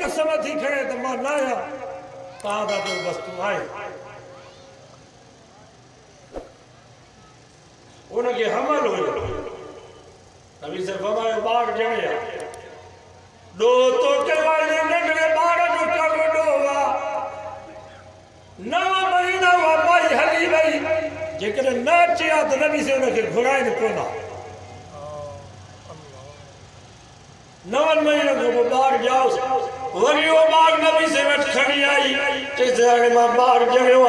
कसम थी खड़े तो मां ना आया कहा था तो बस तू आए उनके हमल हो नबी से फरमायो बाग जणिया दो तो के वाले नंढड़े बाग जो करो डोवा 9 महीना वा माई हली वई जेकर न चिया तो नबी से उनके घुराए न कोना 9 महीने को वो बाग जाओ वरी वो बाग नबी से वट खड़ी आई तेसे आगे मां बाग जणियो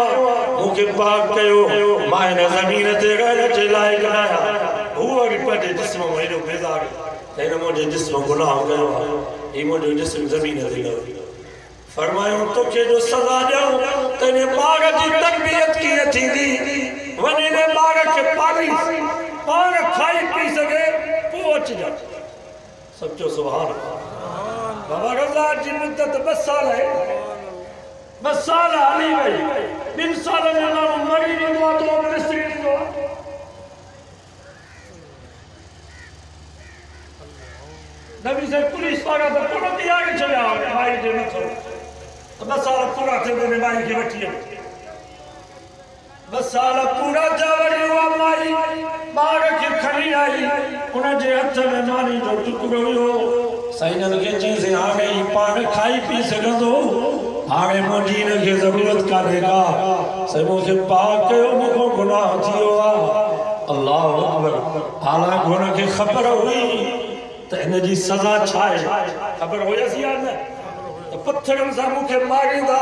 मुके बाग कयो मां ने जमीन ते गए चलाए गनाया वो रिपटे जिस्म में बेजार तेरे मुझे जिस्म गुनाह कयो ये मुझे जिस्म जमीन ते गयो फरमायो तो के जो सजा देऊ तेने बाग की तरबियत की थी वने ने बाग के पानी पान खाई पी सके पहुंच जा सच्चो सुभान अल्लाह बाबा रज़ा जी मुद्दत 2 साल है 2 साल हली वई 2 साल में मां मरी वेंदो तो मिस्त्री वेंदो नबी से पुलिस वाला तो पूरा तैयार चला भाई जे न थो 2 साल पूरा थे मैंने माई के बैठी 2 साल पूरा जावड़ी हुआ माई बाग के खड़ी आई उन जे हथ में मानी जो टुकड़ो हो साईं के चई से हाणे पान खाई पी सघंदो हाणे मुंहिंजी न के जरूरत कान्हे का सबो के पाक कयो मुको गुनाह थियो आ अल्लाह अकबर हालांकि हुन के खबर हुई तो इन जी सजा छाए खबर होयसी या न तो पत्थरन सा मुके मारींदा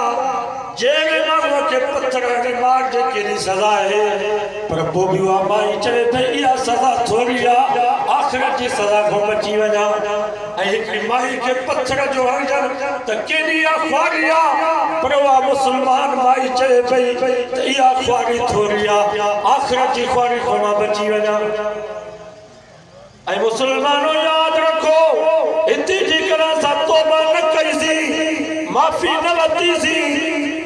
जेके माण्हू के पत्थर के मार जे केरी सजा है पर बोबी वा माई चवे त इहा सजा थोड़ी आ आखिरत जी सजा को बची वना एक माई के पत्थर जो हणजन त केडी आ ख्वारिया पर वा मुसलमान माई चवे पई त इहा ख्वारी थोड़ी आ आखिरत जी ख्वारी को बची वना ऐ मुसलमानों याद रखो इतनी जी करा सा तौबा न कईसी माफी न वती सी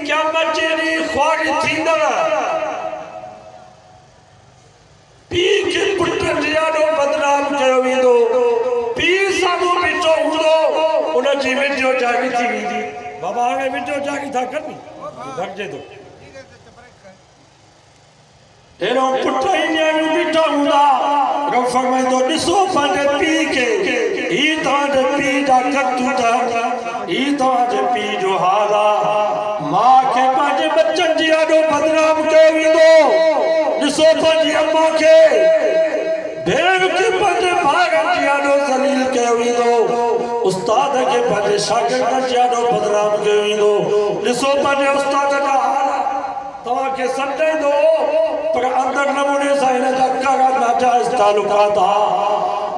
क्या मचेरी ख्वारी थींदव पी के पुत्र जियाडो बदनाम कयो वेंदो पी सामू बीठो हूंदो उन जी वीडियो जागी थी वेंदी बाबा हाणे वीडियो जागी था करनी घटजे तो तेरो पुत्र ही न्याणियूं बीठा हूंदा रब फरमाईंदो ॾिसो पंहिंजे पीउ खे ही तव्हांजे पीउ जा करतूत ही तव्हांजे पीउ जो हाल आहे मां खे पंहिंजे बच्चनि जी ॾाढो बदनाम कयो वेंदो ॾिसो पंहिंजी अम्मा खे भेण खे पंहिंजे भाउरनि जी ॾाढो ज़लील कयो वेंदो उस्ताद खे पंहिंजे शागिर्दनि जी ॾाढो बदनाम कयो वेंदो ॾिसो पंहिंजे उस्ताद जा हाल तव्हांखे सम्झाईंदो पर अंदर नमूने सां हिन जा कड़ा नाजाइज़ तालुकात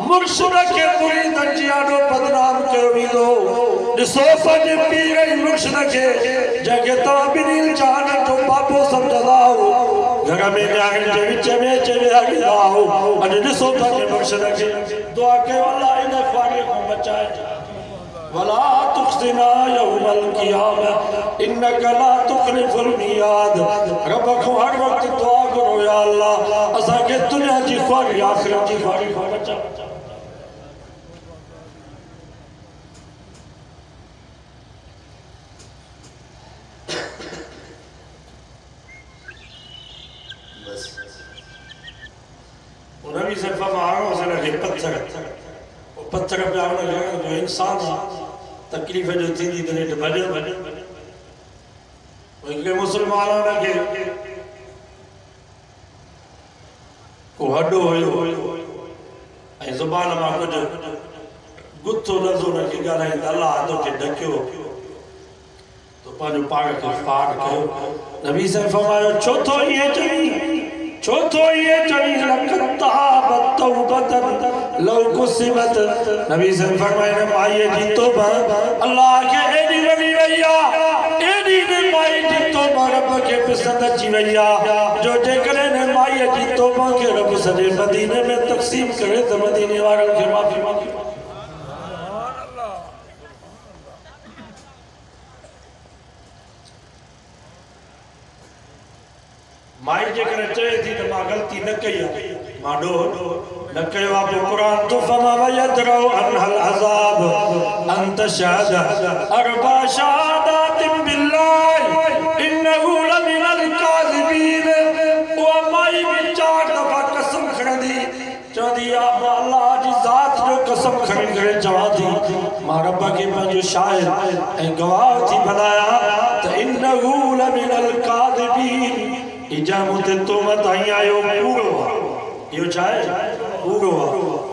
मुर्शिद के मुरीदन जी ॾाढो बदनाम कयो वेंदो ॾिसो पंहिंजे पीर ऐं मुर्शिद खे जंहिंखे तव्हां ॿिन्ही जहाननि जो बाबो सम्झंदा हो घर में न्याणियुनि जे विच में अची विहारींदा हो अॼु ॾिसो पंहिंजे मुर्शिद खे दुआ कयो अल्लाह इन ख्वारीअ खां बचाए वला तुखज़िना यौमल क़ियामह इन्नका ला तुखलिफुल मियाद रब को हर वक्त दुआ करो या अल्लाह असा के दुनिया जी ख्वारी आखिरत जी ख्वारी को बचा बस उन्हें से फरमाओ से लगे पत्थर पे आने लगे जो इंसान तकलीफ जो थी तो ने भजन उनके मुसलमानों ने को हड्डो होयो ऐ जुबान मा कुछ गुत्थो लफ्ज़ो न के गालाए अल्लाह तो के ढक्यो तो पांजो पाग के फाड़ कयो नबी से फरमायो चौथो ये चवी लकता बतौबतन लौ कुसिबत नबी से फरमाया माई जी तौबा अल्लाह के एडी वली वैया एडी ने माई जी तौबा रब के पसंद अची वैया जो जेकरे ने माई जी तौबा के रब सजे मदीने में तकसीम करे तो मदीने वालों के माफी मांगी माई जेकर चए थी तो मां गलती न कई माडो न कयो आप कुरान तो फमा वयदरो अनहल अज़ाब अंत शहद अरबा शहादातिन बिल्लाह इन्नहु लमिनल काज़िबीन व माई में 4 दफा कसम खड़ी चौधी आप अल्लाह जी जात जो कसम खड़ी करे चवा थी मां रब के पंहिंजो शाहिद ऐं गवाह थी बनाया त इन्नहु लमिनल काज़िबीन इजा मुते तोमत आई आयो पूरो यो चाहे पूरो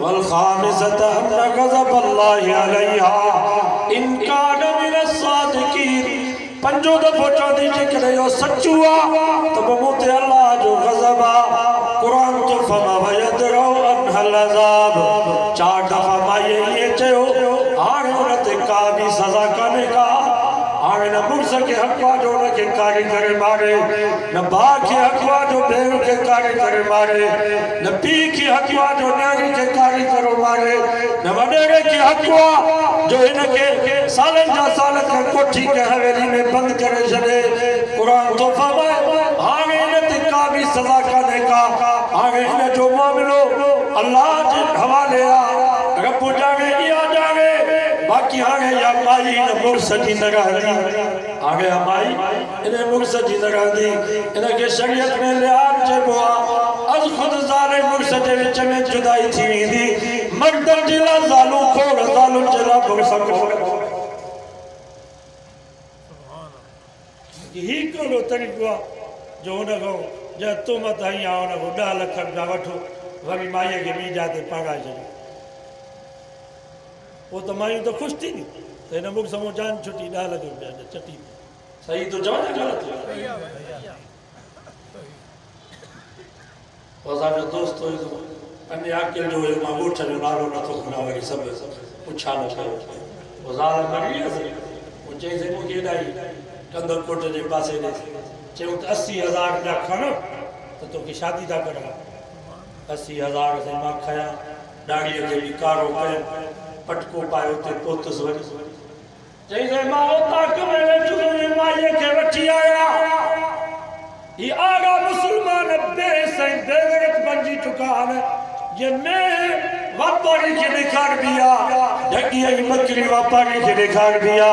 वल खामिसत अन्ना गज़ब अल्लाह अलैहा इन कान मिनस सादिकीन पंजो दफो चौधी जे करे यो सच्चो आ त मुते अल्लाह जो गज़ब आ कुरान तो फमा वयदरो अनहल अज़ाब 4 दफा माए ये चयो हाणे उनते का भी सजा काने का हाणे न मुर्स के हक़वा जो उनके कारी करे मारे न बा के हक़वा जो भेण के कारी करे मारे न पी के हक़वा जो न्याणी के कारी करो मारे न वडेरे के हक़वा जो इनके सालन जा साल के कोठी के हवेली में बंद करे छड़े कुरान तो फरमाए हाणे इनते का भी सजा काने का हाणे इन जो मामलो अल्लाह जे हवाले आ रब जाने इया जाने बाकी हाणे या माई न मुर्स जी न रहंदी हाणे या माई इन मुर्स जी न रहंदी इनके शरीयत में लिहाज चइबो आ अज खुद ज़ाले मुर्स जे विच में जुदाई थी वेंदी मर्दन जे ला ज़ालू खोड़ ज़ालुन जे ला मुर्स खोड़ ही कहिड़ो तरीक़ो आहे जो हुनखां जंहिं तोहमत हई आहे हुनखां 10 लख रुपया वठो वरी माईअ खे ॿी जाइ ते पढ़ाए छॾियो वो तो मायूं तो खुश थी तो इन मुख समूह जान छुट्टी 10 लख रुपया चटी सही तो चवा गलत वसा जो दोस्त हो अन्य आके जो मां गोठ जो नालो न तो खना वरी सब पुछा न कयो वज़ार मरी वो चई से मुके डाई कंदर कोट जे पासे ने चयो 80,000 रुपया खण तो तोखे शादी था करा 80,000 से मां खया डाड़ीअ खे बि कारो कयो पटको पायो ते पोतस वरी चई से मां उता कमे वेठो माईअ खे वठी आया ये आगा मुसलमान बेसई बेगरत बंजी चुका है ये मैं वापारी के दिखार दिया ढकी आई मकरी वापारी के दिखार दिया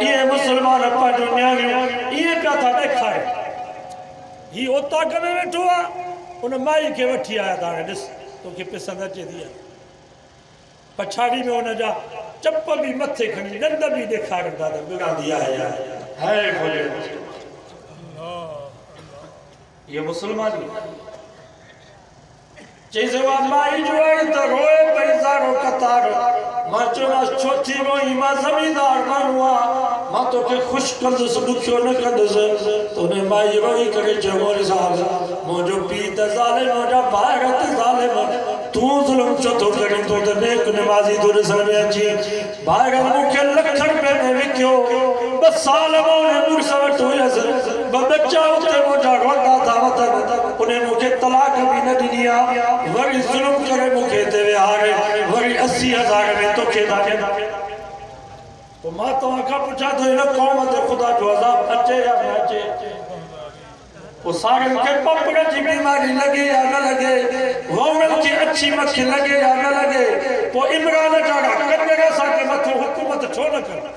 ये मुसलमान पर दुनिया में ये क्या था देखा है ये उता कमे वेठो आ उन माई के वठी आया था दिस तो के पसंद अचे दिया पछाड़ी में उन जा चप्पल भी मथे खणी दंद भी ॾेखारंदा त बिड़ा दिया है बोले ये मुसलमान जैसे वो माई जो आई तो रोए पैसारो कतार मां चोस छोथी रोई मां जमींदार मानुआ मां तो के खुश कंदस दुखियो न कंदस तो ने माई रोई करे जमोर साहब मोजो पी त जाले मोजा भारत जाले तू जुल्म चतो करे तो नेक नमाजी दूर सर में अची भाई मुखे लख रुपए में विक्यो बस साल मोने मुर्स वटो यस बच्चा उते मोजा रोंदा था वतन उन्हें मुखे तलाक भी न दिया वरी जुल्म करे मुखे ते हारे वरी 80,000 में तो के दाके तो मां तो का पूछा तो इन कौम ते खुदा जो अज़ाब अचे या न अचे वो सारे के पपड़ की बीमारी लगे या न लगे वोमल की अच्छी मक्खी लगे या न लगे तो इमरान जाड़ा कन्नेगा सा के मथे हुकूमत छो न कर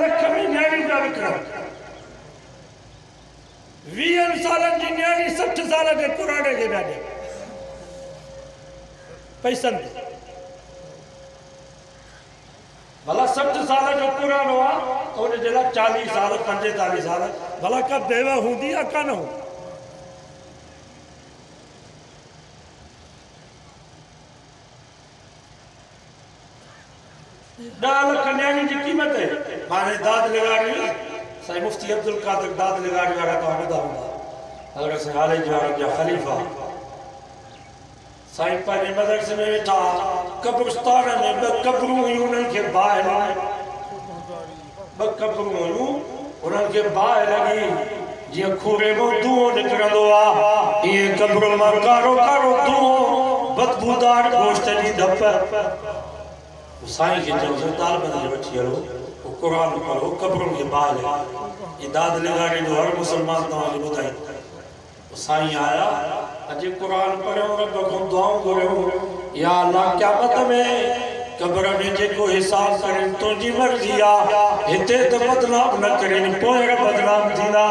लख में न्याणी का विक्रम 20 सालन जी न्याणी 60 साल के पुराने के बैठे पैसन भला 60 साल जो पुरानो आ तो उन जला 40 साल 45 साल भला का बेवा हुंदी या का न हो 10 लख न्याणी की कीमत है माने दाद लगा रही साई मुफ्ती अब्दुल कादिर दाद लगा रहा तो हमें दाऊंगा अगर से हाले जो खलीफा साई पर मदरसे में बैठा कब्रिस्तान में कब्रू उन के बाहर कब्रू उन के बाहर लगी जे खूरे मो धुओं निकरंदो आ ये कब्र में कारो कारो धुओं बदबूदार गोश्त जी धप साईं के चवसि तालिबनि खे वठी हलो कुरान पढ़ो कब्रुनि खे बाहि लॻे ये दाद लगाने जो हर मुसलमान तव्हांखे ॿुधाईंदो साईं आया अॼु कुरान पढ़ियो रब खां दुआऊं घुरियो या अल्लाह क़यामत में कब्र में जेको हिसाब करे तुंहिंजी मर्ज़ी आहे हिते त बदनाम न करेनि पोइ बदनाम थींदा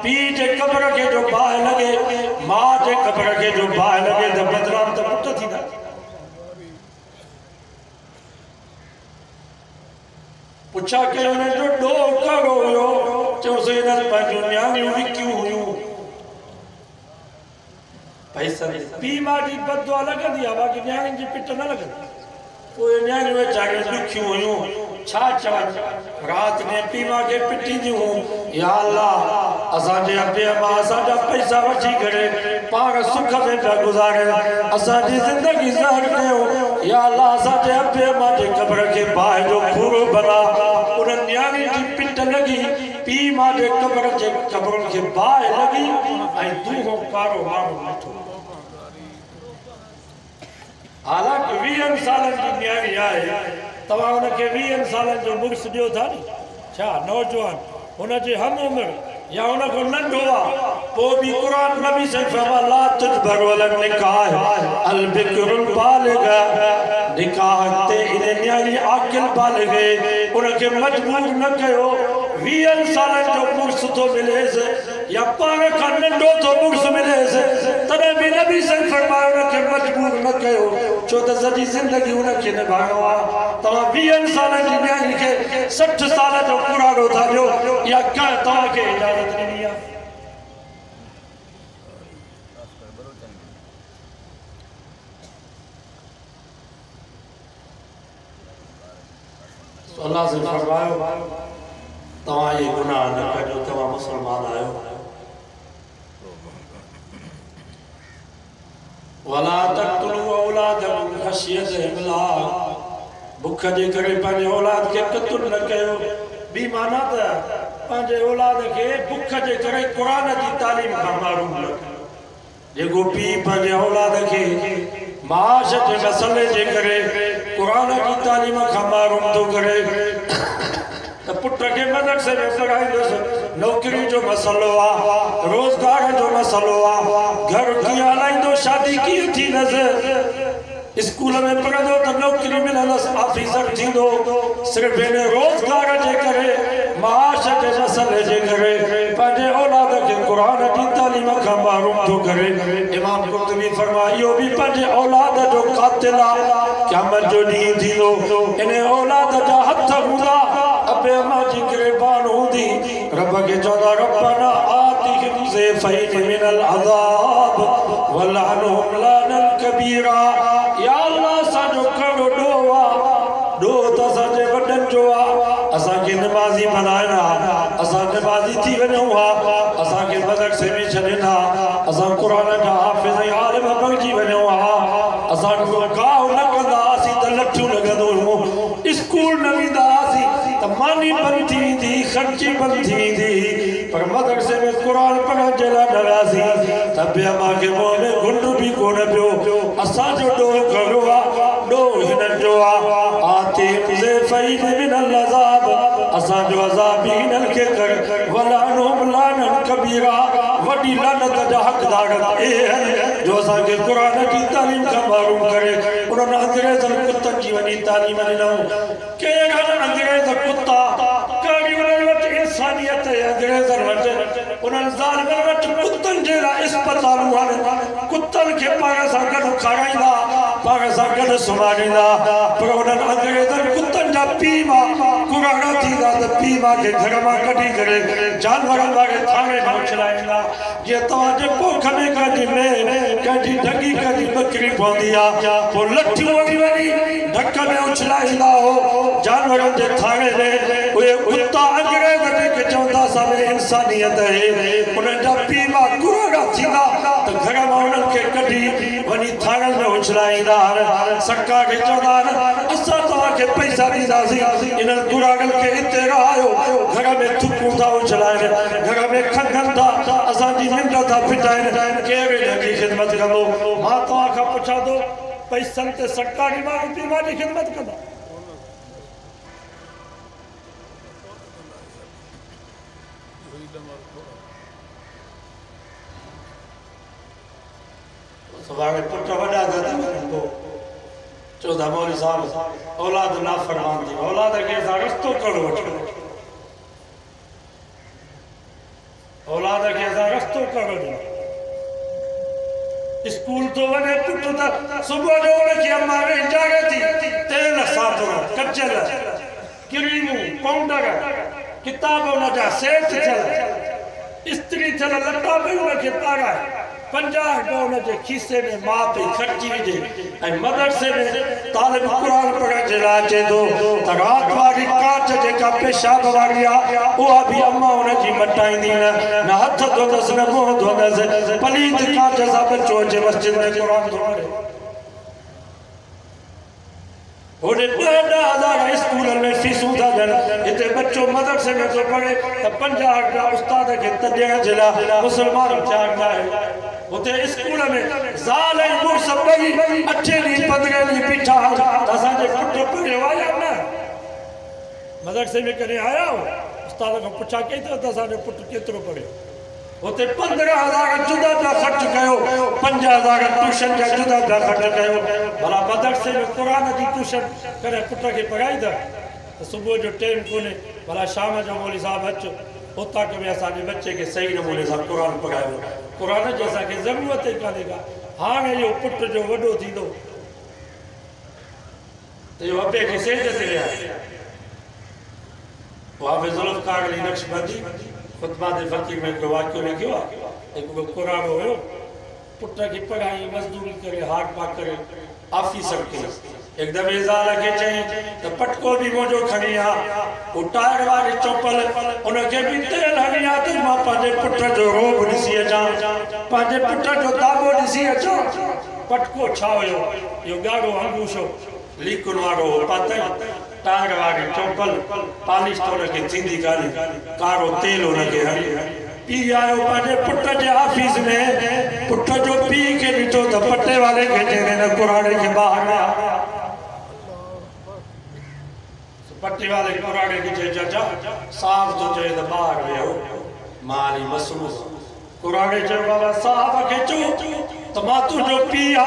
पीउ जे कब्र खे जो बाहि लॻे माउ जे कब्र खे जो बाहि लॻे त बदनाम त पुट थींदा पुछा कयो हुन जो ॾोह कहिड़ो हुयो चयोसि हिन पंहिंजूं नियाणियूं विकियूं हुयूं भाई सर पीउ माउ जी बददुआ लॻंदी आहे बाक़ी नियाणियुनि जी पिट न लॻंदी पोइ नियाणियूं वीचारियूं ॾुखियूं हुयूं छा चवनि राति में पीउ माउ खे पिटींदियूं हुयूं या अल्लाह असांजे अबे मां असांजा पैसा वठी करे पाण सुख में पिया गुज़ारनि असांजी ज़िंदगी ज़हर कयो या अल्लाह असांजे अबे मां जे कब्र खे बाहि जो पूरो बना उन नियाणियुनि जी पिट लॻी पीउ माउ जे कब्रुनि खे बाहि लॻी ऐं दूहो कारो माण्हू ॾिठो हालांकि 20 सालनि जी नियाणी आहे तव्हां हुनखे 20 सालनि जो मुड़ुस ॾियो था नी छा नौजवान हुनजे हम उमिरि या हुनखां नंढो आहे पोइ बि क़ुर नबी फरमाया ला तुजबर वला निकाह अल बिकरुल बालिग निकाह ते इन नियाणी आकिल बालिग उनखे मजबूर न कयो 20 सालनि जो मुड़ुस थो मिलेसि या पाण खां नंढो थो मुड़ुस मिलेसि तॾहिं बि नबी फरमाया उनखे मजबूर न कयो छो त सॼी ज़िंदगी उनखे निभाइणो आहे तव्हां 20 सालनि जी नियाणी खे 60 साल जो पुराणो था ॾियो या कंहिं तव्हांखे इजाज़त ॾिनी आहे अल्लाह से फरमायो तव्हां ये गुनाह न कजो तव्हां मुसलमान आहियो वला तक़तुलू औलादकुम खशियत इमलाक बुख जे करे पंहिंजे औलाद खे क़तल न कयो ॿी माना त पंहिंजे औलाद खे बुख जे करे क़ुर जी तालीम खां महरूम न कयो जेको पीउ पंहिंजे औलाद खे माश जे मसइले जे करे क़ुर जी तालीम खां महरूम थो करे त पुट खे मदरसे में पढ़ाईंदुसि नौकरी जो मसइलो आहे रोज़गार जो मसइलो आहे घर कीअं हलाईंदो शादी कीअं थींदसि स्कूल में पढ़ंदो त नौकरी मिलंदसि ऑफिसर थींदो सिर्फ़ हिन रोज़गार जे करे माश जे मसइले जे करे पंहिंजे औलाद खे क़ुर जी तालीम खां महरूम थो करे इमाम कुर्तुबी फरमायो इहो बि पंहिंजे औलाद जो क़ातिल आहे क़यामत जो ॾींहुं थींदो इन औलाद जा हथ हूंदा अबे अम्मा जी गिरबान हूंदी रब खे चवंदा रब्बना आतिहिम ज़ैफ़ैन मिनल अज़ाब वलअनहुम लानन कबीरा या अल्लाह असांजो कहिड़ो ॾोह आहे ॾोह त असांजे वॾनि जो आहे असांखे नमाज़ी बणाइणा असां नमाज़ी थी वञूं हा असांखे मदरसे में छॾींदा असां क़ुर जा हाफ़िज़ ऐं आलिम बणिजी वञूं हा असां गाह न कंदा हुआसीं त लठियूं लॻंदो हुयूं स्कूल न वेंदा हुआसीं त मानी बंदि थी वेंदी ख़र्ची बंदि थी वेंदी पर मदरसे में क़ुर पढ़ण जे लाइ न वियासीं त ॿिया मां खे मुंहं में घुंड बि कोन पियो असांजो ॾोह कहिड़ो आहे ॾोह हिननि जो आहे आतिहिम ज़ैफ़ैन मिनल अज़ाब असांजो अज़ाब बि हिननि खे कर वलअनहुम लानन कबीरा वॾी लानत जा हक़दार इहे आहिनि जो असांखे क़ुर जी तालीम खां महरूम करे उन्हनि अंग्रेज़नि कुतनि जी वॾी तालीम ॾिनऊं कहिड़ा अंग्रेज़ कुता कहिड़ी उन्हनि वटि इंसानियत अंग्रेज़नि वटि उन्हनि ज़ालिमनि वटि कुतनि जे लाइ इस्पतालूं आहिनि कुतनि खे पाण सां गॾु खाराईंदा पाण सां गॾु सुम्हारींदा पर उन्हनि अंग्रेज़नि कुतनि जा पीउ मां कुराड़ा थींदा त पीउ मां खे घर मां कढी करे जानवरनि वारे थाणे में उछलाईंदा जीअं तव्हांजे पोख में कंहिंजी मेह कंहिंजी ढगी कंहिंजी बकरी पवंदी आहे पोइ लठियूं वञी वञी ढक में उछलाईंदा हो जानवरनि जे थाणे में उहे कुता अंग्रेज़ जेके चवंदा असां में इंसानियत आहे उन्हनि जा पीउ मां कुराड़ा थींदा त घर मां उन्हनि खे कढी वञी थाणनि में उछलाईंदा सरकार खे चवंदा असां तव्हांखे पैसा ॾींदासीं इन्हनि कुराड़नि खे हिते रहायो घर में थुकूं था उछलाइनि घर में खंगनि था असांजी निंड था फिटाइनि केरु हिनजी ख़िदमत कंदो मां तव्हां खां पुछां थो पैसनि ते सरकारी माण्हू पीउ मां जी ख़िदमत कंदा सुभाणे पुट वॾा था को चौधा मौलवी साहब औलाद नाफरमान थी औलाद खे असां रस्तो कहिड़ो वठूं औलाद खे असां रस्तो कहिड़ो ॾियूं स्कूल तो वने पुट त सुबुह जो उनखे अम्मा वेचारे थी तेल साबुण कचल क्रीमूं पाउडर किताब उनजा सेठ थियल इस्त्री थियल लटा बि उनखे पाराए 50 रुपया उनजे खीसे में मां पे खर्ची विझे ऐं मदरसे में तालिब कुरान पढ़ण जे लाइ अचे थो त रात वारी कांच जेका पेशाब वारी आहे उहा बि अम्मा उनजी मटाईंदी न हथ धोतसि न मुंहुं धोतसि पलीत कांच सां बचो अचे मस्जिद में कुरान थो पढ़े होॾे 10,000 स्कूल में फीसूं था ॾियनि हिते बच्चो मदरसे में थो पढ़े त 50 रुपया उस्ताद खे त ॾियण जे लाइ मुस्लमान तयारु न आहे उते स्कूल में ज़ाल ऐं मुड़ुस ॿई 8 ॾींहं 15 ॾींहं बीठा असांजे पुट पढ़ियो आहे या न मदरसे में कॾहिं आया हो उस्ताद खां पुछा कई त असांजो पुट केतिरो पढ़ियो उते 15,000 जुदा पिया ख़र्च कयो 5,000 ट्यूशन जा जुदा पिया ख़र्च कयो भला मदरसे में क़ुरान जी ट्यूशन करे पुट खे पढ़ाईंदा त सुबुह जो टाइम कोन्हे भला शाम जो मौलवी साहब अचो उतां के में असांजे बच्चे खे सही नमूने सां क़ुरान पढ़ायो क़ुरान जी असांखे ज़रूरत ई कान्हे का हाणे इहो पुट जो वॾो थींदो त इहो अबे खे सेज ते विया हाफ़िज़ ज़ुल्फ़िकार अली नक्शबंदी खुतबा दे फकीर में हिकिड़ो वाक़ियो लिखियो आहे हिकिड़ो क़ुरान हुयो पुट खे पढ़ाई मज़दूरी करे हार पा करे ऑफिसर खे एकदम ज़ाल खे चई त पटको बि मुंहिंजो खणी आ वो टायर वारी चप्पल उनखे बि तेल हणी आ त मां पंहिंजे पुट जो रोब ॾिसी अचां पंहिंजे पुट जो दाबो ॾिसी अचां पटको छा हुयो इहो ॻाढ़ो अंगूशो लीकुन वारो पातई टायर वारी चप्पल पालिश तो उनखे थींदी कान्हे कारो तेल उनखे हणी पी आयो पंहिंजे पुट जे ऑफिस में पुट जो पी खे ॾिठो त पटे वारे खे चई न क़ुरान खे ॿाहिरि आ पट्टी वाले कुराने की चए चाचा साहब तो चए तो बाहर वियो माली मसरूफ कुराने चए बाबा साहब के चो तो मां तुझो पिया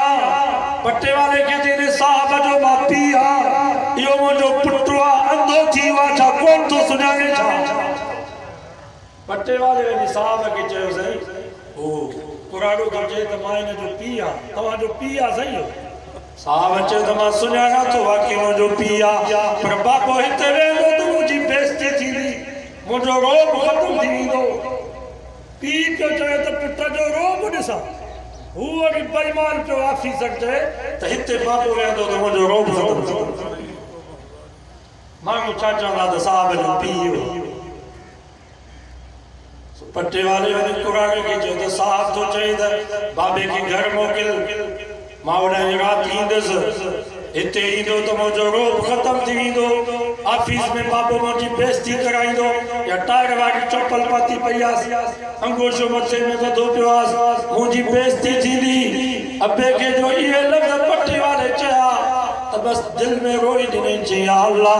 पट्टे वाले के चए साहब जो मां पिया यो मुझो पुटवा अंधो थी वा छा कोन तो सुनाने छा पट्टे वाले ने साहब के चयो सही ओ कुरानो तो चए तो मां इन जो पिया तवा जो पिया सही हो साहब चयो त मां सुञाणा थो वाक़ई मुंहिंजो पीउ आहे पर बाबो हिते वेंदो त मुंहिंजी बेइज़ती थींदी मुंहिंजो रोब ख़तमु थी वेंदो पीउ पियो चए त पुट जो रोब ॾिसां हू वरी बेईमान पियो ऑफिसर चए त हिते बाबो वेंदो त मुंहिंजो रोब ख़तमु थी वेंदो माण्हू छा चवंदा त साहब जो पीउ पट्टे वाले वञी क़ुरान खे चयो त साहब थो चई त बाबे खे घर मोकिल मां उन रात ईंदुसि हिते ईंदो त मुंहिंजो रोब ख़तमु थी वेंदो ऑफिस में बाबो मुंहिंजी बेइज़ती कराईंदो या टायर वारी चप्पल पाती पई आहे अंगूशो मथे में ॿधो पियो आहे मुंहिंजी बेइज़ती थींदी अबे खे जो इहे लफ़्ज़ पट्टी वारे चया त बस दिल में रोई ॾिनई चई या अल्लाह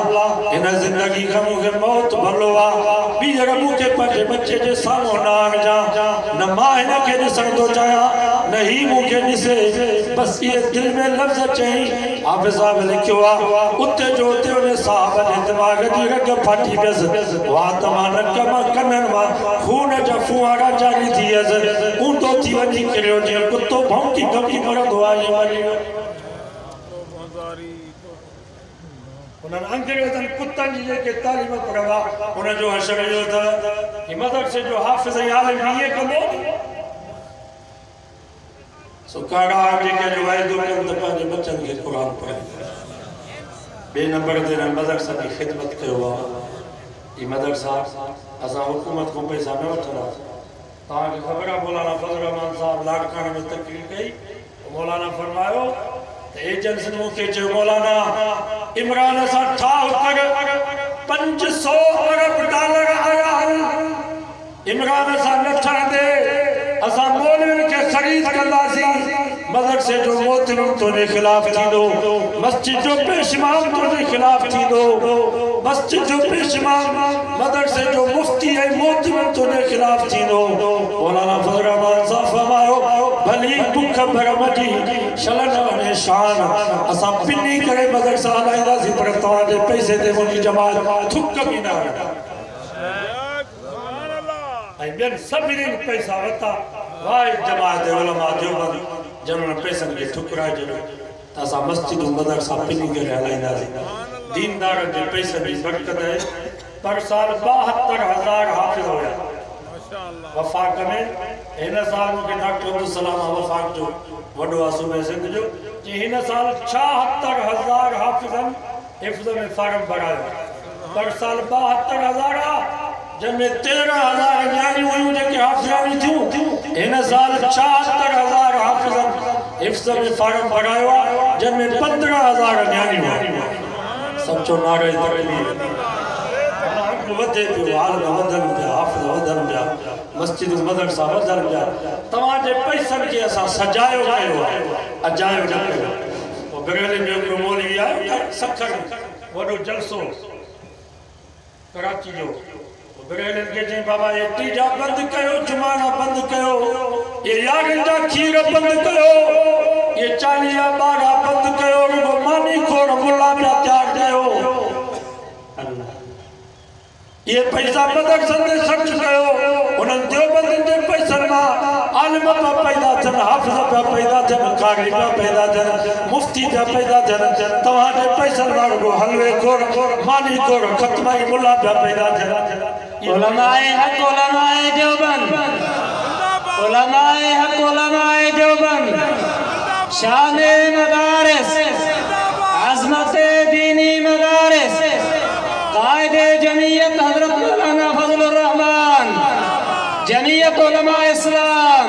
हिन ज़िंदगी खां मूंखे मौत भलो आहे ॿीहर मूंखे पंहिंजे बच्चे जे साम्हूं न आणिजां न मां हिन खे ॾिसण थो चाहियां न ही मूंखे ॾिसे बस ये दिल में लफ्ज़ चई हाफ़िज़ साहब लिखियो आहे उते जो उते उन साहब जे दिमाग़ जी रग फाटी वियसि वात मां नक मां कननि मां खून जा फुहारा जारी थी वियसि ऊंधो थी वञी किरियो जीअं कुतो भौंकी भौंकी मरंदो आहे उन्हनि अंग्रेज़नि कुतनि जी जेके तालीम पढ़वा उनजो हशर इहो अथव कि मदरसे जो हाफ़िज़ ऐं आलिम ईअं कंदो सुकारा जेके जो वाइदो कनि त पंहिंजे बच्चनि खे क़ुरान पढ़ाईंदा ॿिए नंबर ते मदरसे जी ख़िदमत कयो आहे ही मदरसा असां हुकूमत खां पैसा न वठंदासीं तव्हांखे ख़बर आहे मौलाना फज़ल रहमान साहब लाड़काणे में तकरीर कई मौलाना फरमायो एजेंट्स ने मुझे जो मौलाना इमरान सां ठाह कर 500 अरब डॉलर आया इमरान सां न ठहंदे असां मौलवियुनि खे ख़रीद कंदासीं मदरसे जो मोहतरम तुंहिंजे ख़िलाफ़ थींदो मस्जिद जो पेशमान तुंहिंजे ख़िलाफ़ थींदो मस्जिद जो पेशमान मदरसे जो मुफ्ती है मोहतरम तुझे खिलाफ थी दो मौलाना फजल रहमान साहब फरमायो भली बुख भरमजी शलन ने शान असा पिनी करे मदरसा हलाइंदा सी पर तवाजे पैसे दे मुंजी जमात थुक भी ना सुभान अल्लाह आई बेन सभी पैसा वता वाई जमात उलमा देवबंद जनन पैसन के ठुकराए जो असा मस्जिद मदरसा पिनी करे हलाइंदा सी दीनदार के पैसे भी बरकत है पर साल 72,000 हाफिज होया माशाअल्लाह वफाक में इन साल के डॉक्टर अब्दुल सलाम वफाक जो वडो सूबे सिंध जो कि इन साल 76,000 हाफिजन हिफ्ज में फार्म भरायो पर साल 72,000 जंहिंमें 13,000 न्याणियूं हुयूं जेके हाफिज़ानी थियूं इन साल 76,000 हाफिज़न हिफ्ज में फार्म भरायो जंहिंमें 15,000 न्याणियूं हुयूं सच्चो नारे तकबीर वधे पियो आलम वधन पिया हाफ़िज़ वधन पिया मस्जिद मदरसा वधन पिया तव्हांजे पैसनि खे असां सजायो कयो अजायो न कयो बरेली जो हिकिड़ो मौलवी आहे सखर वॾो जलसो कराची जो बरेली खे चई बाबा ये टीजा बंदि कयो जुमाना बंदि कयो ये यारनि जा खीर बंदि कयो ये 40 ॿारहा बंदि कयो रुगो मानी खोड़ मुला पिया तयारु कयो ये पैसा मदरसन ने सर्च कयो उन्हनि देवबंदियुनि जे पैसनि मां आलिम पिया पैदा थियनि हाफ़िज़ पिया पैदा थियनि कारी पिया पैदा थियनि मुफ्ती पिया पैदा थियनि तव्हांजे पैसनि मां रुगो हलवे खोड़ मानी खोड़ ख़तमाई मुला पिया पैदा थियनि उलमाए हक़ उलमाए देवबंद उलमाए हक़ उलमाए देवबंद शाने मदारिस अज़मत दीनी मदारिस कायदे जमीयत हज़रत मौलाना फजलुर रहमान जमीयत उलमा इस्लाम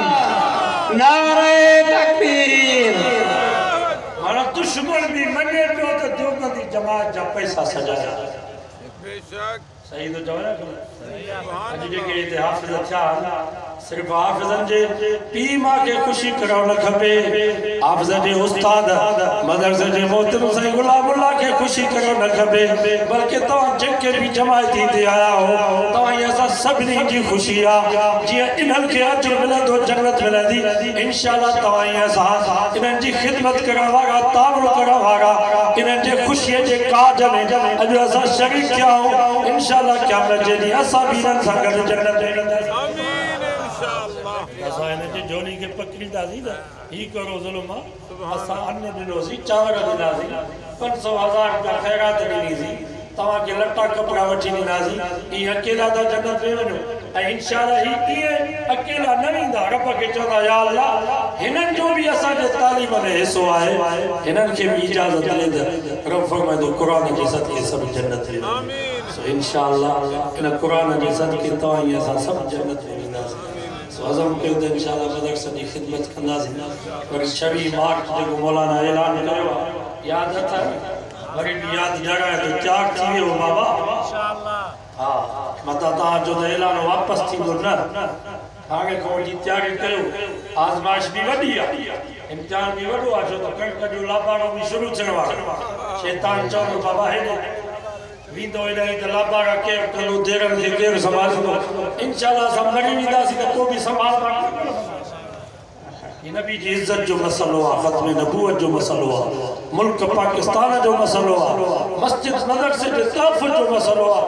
नारे तकबीर माना दुश्मन भी मने पियो तो देवबंदी जमात जा पैसा सजाया बेशक सही तो जवाना अज जेके इते हाफ़िज़ थिया सिर्फ हाफ़िज़न जे पी मां के खुशी करो न खपे हाफ़िज़ जे उस्ताद मदरसे जे मोहतरम साईं गुलामुल्लाह के खुशी करो न खपे बल्कि तव्हां जेके भी जमायती ते आया हो तव्हां असां सभिनी जी खुशी आ जियां इन्हनि खे अजर मिलंदो जन्नत मिलंदी इंशाअल्लाह तव्हां असां इन्हनि जी खिदमत करण वारा ताबड़ करण वारा इन्हनि जे खुशीअ जे काज में अॼु असां शरीक थिया आहियूं इंशाअल्लाह क़यामत जे ॾींहुं असां बि इन्हनि सां गॾु जन्नत में वेंदासीं आमीन इंशाअल्लाह असां इन जे जोनी खे पकड़ींदासीं त ही करो ज़ुल्म असां अन्न ॾिनोसीं चांवर ॾिनासीं 500,000 रुपया ख़ैरात ॾिनीसीं तव्हांखे लटा कपिड़ा वठी ॾींदासीं ही अकेला त जन्नत में वञो ऐं इंशाअल्लाह ही इहे अकेला न वेंदा रब खे चवंदा या अल्लाह हिननि जो बि असांजे तालीम में हिसो आहे हिननि खे बि इजाज़त ॾे त रब फरमाईंदो क़ुरान जे सदके सभु जन्नत में आमीन इंशाअल्लाह इन क़ुरान जे सदके तव्हां असां सभु जन्नत में वेंदासीं अज़म कयो त इंशाअल्लाह मदरसे जी खिदमत कंदासीं वरी 26 मार्च जेको मौलाना ऐलान कयो यादि अथव वरी भी याद जगह तो त्याग थी वियो बाबा इंशाअल्लाह हां मता ता जो ऐलान वापस थी दो न आगे को जी तैयारी कयो आजमाइश भी वडी आ इम्तिहान भी वडो आ जो तो कणक जो लाबारो भी शुरू थियण वारो शैतान चवंदो बाबा हे वींदो इलाही त लाबारा केर कलो देरन खे केर संभालंदो इंशाअल्लाह असां मरी वेंदासीं त को बि संभाल ये नबी जी इज्जत जो मसलो आ खत्म नबूवत जो मसलो आ मुल्क पाकिस्तान जो मसलो आ मस्जिद मदरसे जे तहफ़्फ़ुज़ जो मसलो आ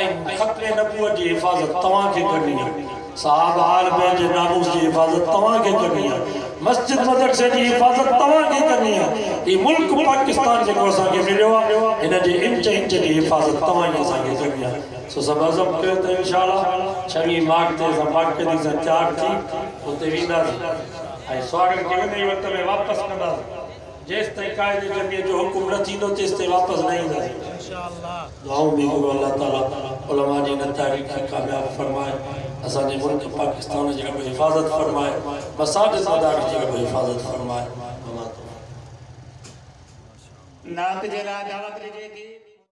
ऐं खत्म नबूवत जी हिफ़ाज़त तव्हां खे करनी आहे साहब आलम जे नामूस जी हिफ़ाज़त तव्हां खे करनी आहे मस्जिद मदरसे जी हिफ़ाज़त तव्हां खे करनी आहे ये मुल्क पाकिस्तान जेको असांखे मिलियो आहे हिन जे इंच इंच जी हिफ़ाज़त तव्हां ई असांखे करनी आहे सो सभु अज़म कयो त इंशाअल्लाह 26 मार्च ते असां बाक़ाइदगी सां तयार थी उते वेंदासीं ऐं स्वागत के वञे वक़्त में वापस कंदासीं जेसि ताईं क़ाइदे जमीयत जो हुकुम न थींदो तेसि ताईं वापस न ईंदासीं इंशाअल्लाह दुआऊं भी करो अल्लाह ताला उलमा जी इन तारीख़ खे कामयाब फरमाए असांजे मुल्क पाकिस्तान जी रब हिफ़ाज़त फरमाए मसाजिद मदारिस जी रब हिफ़ाज़त फरमाए नात जे लाइ दावत ॾिजे थी।